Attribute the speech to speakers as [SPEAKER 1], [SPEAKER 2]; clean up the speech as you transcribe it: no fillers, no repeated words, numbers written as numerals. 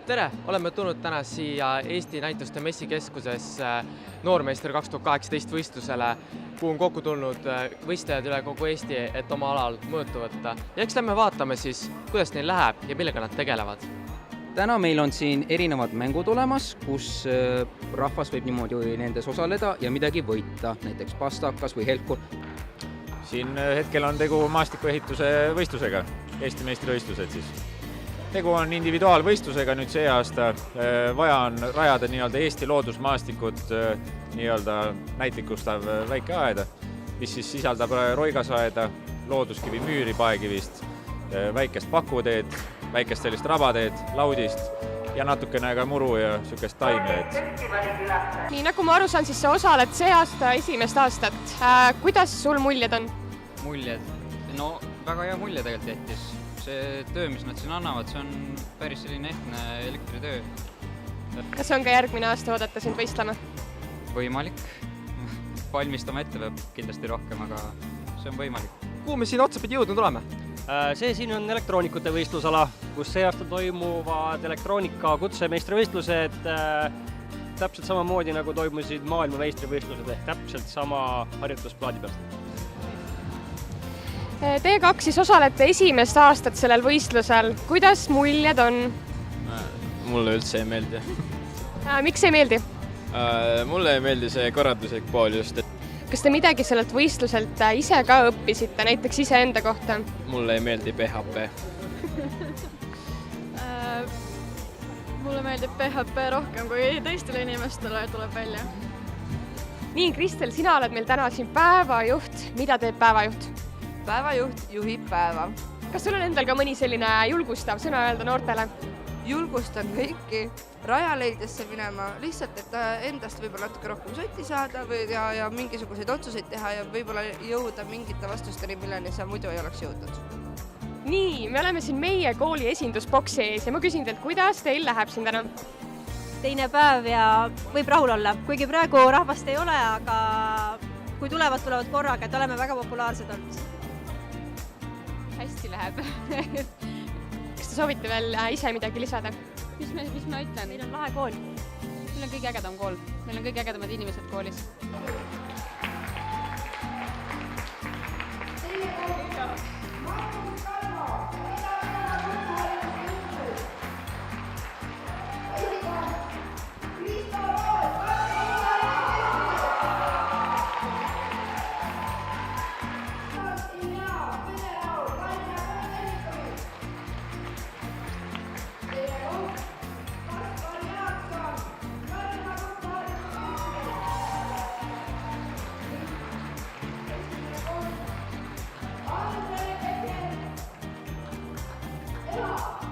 [SPEAKER 1] Tere! Oleme tulnud täna siia Eesti näituste messikeskuses Noormeister 2018 võistlusele, kuhu on kokku tulnud võistlejad üle kogu Eesti, et oma alal mõõtu võtta. Ja eks lähme vaatame siis, kuidas neil läheb ja millega nad tegelevad.
[SPEAKER 2] Täna meil on siin erinevad mängud olemas, kus rahvas võib niimoodi nendes osaleda ja midagi võita, näiteks pastakas või helkur.
[SPEAKER 3] Siin hetkel on tegu maastikuehituse võistlusega, Eesti meistrivõistlused siis. Tegu on individuaalvõistlusega nüüd see aasta. Vaja on rajada Eesti loodusmaastikut näitikustav väike aeda, mis siis sisaldab roigasaeda, looduskivi müüri paekivist, väikest pakuteed, väikest sellist rabateed, laudist ja natukene ka muru ja sükest taimeed.
[SPEAKER 4] Nii nagu ma aru saan, siis sa osaled see aasta esimest aastat. Kuidas sul muljed on?
[SPEAKER 5] Muljed? No väga hea mulje tegelikult jättis. See töö, mis nad siin annavad, see on päris selline ehtne elektritöö.
[SPEAKER 4] Kas on ka järgmine aasta oodata sind võistlema?
[SPEAKER 5] Võimalik. Valmistama ette peab kindlasti rohkem, aga see on võimalik.
[SPEAKER 1] Kuhu me siin otsapidi jõudnud oleme?
[SPEAKER 6] See siin on elektroonikute võistlusala, kus see aasta toimuvad elektroonika kutsemeistrivõistlused täpselt samamoodi nagu toimusid maailma meistrivõistlused ehk täpselt sama harjutusplaadi pealt.
[SPEAKER 4] Te kaks siis osalete esimest aastat sellel võistlusel. Kuidas muljed on?
[SPEAKER 7] Mulle üldse ei meeldi.
[SPEAKER 4] Miks ei meeldi?
[SPEAKER 7] Mulle ei meeldi see korralduslik pool just.
[SPEAKER 4] Kas te midagi sellelt võistluselt ise ka õppisite, näiteks iseenda kohta?
[SPEAKER 7] Mulle ei meeldi PHP.
[SPEAKER 8] Mulle meeldib PHP rohkem kui teistele inimestele tuleb välja.
[SPEAKER 4] Nii, Kristel, sina oled meil täna siin päevajuht. Mida teeb päevajuht?
[SPEAKER 8] Päevajuht juhib päeva.
[SPEAKER 4] Kas sul on endal ka mõni selline julgustav sõna öelda noortele?
[SPEAKER 8] Julgustan kõiki rajaleidesse minema, lihtsalt, et endast võib-olla natuke rohkem sotti saada ja mingisuguseid otsuseid teha ja võib-olla jõuda mingite vastusteni, milleni sa muidu ei oleks jõudnud.
[SPEAKER 4] Nii, me oleme siin meie kooli esindusboksi ees ja ma küsin teilt, kuidas teil läheb siin täna?
[SPEAKER 9] Teine päev ja võib rahul olla, kuigi praegu rahvast ei ole, aga kui tulevad korraga, et oleme väga populaarsed olnud.
[SPEAKER 4] Hästi läheb. Kas te soovite veel ise midagi lisada?
[SPEAKER 8] Mis ma ütlen?
[SPEAKER 9] Meil on lahe kool.
[SPEAKER 8] Meil on kõige ägedam kool. Meil on kõige ägedamad inimesed koolis.
[SPEAKER 10] Yeah.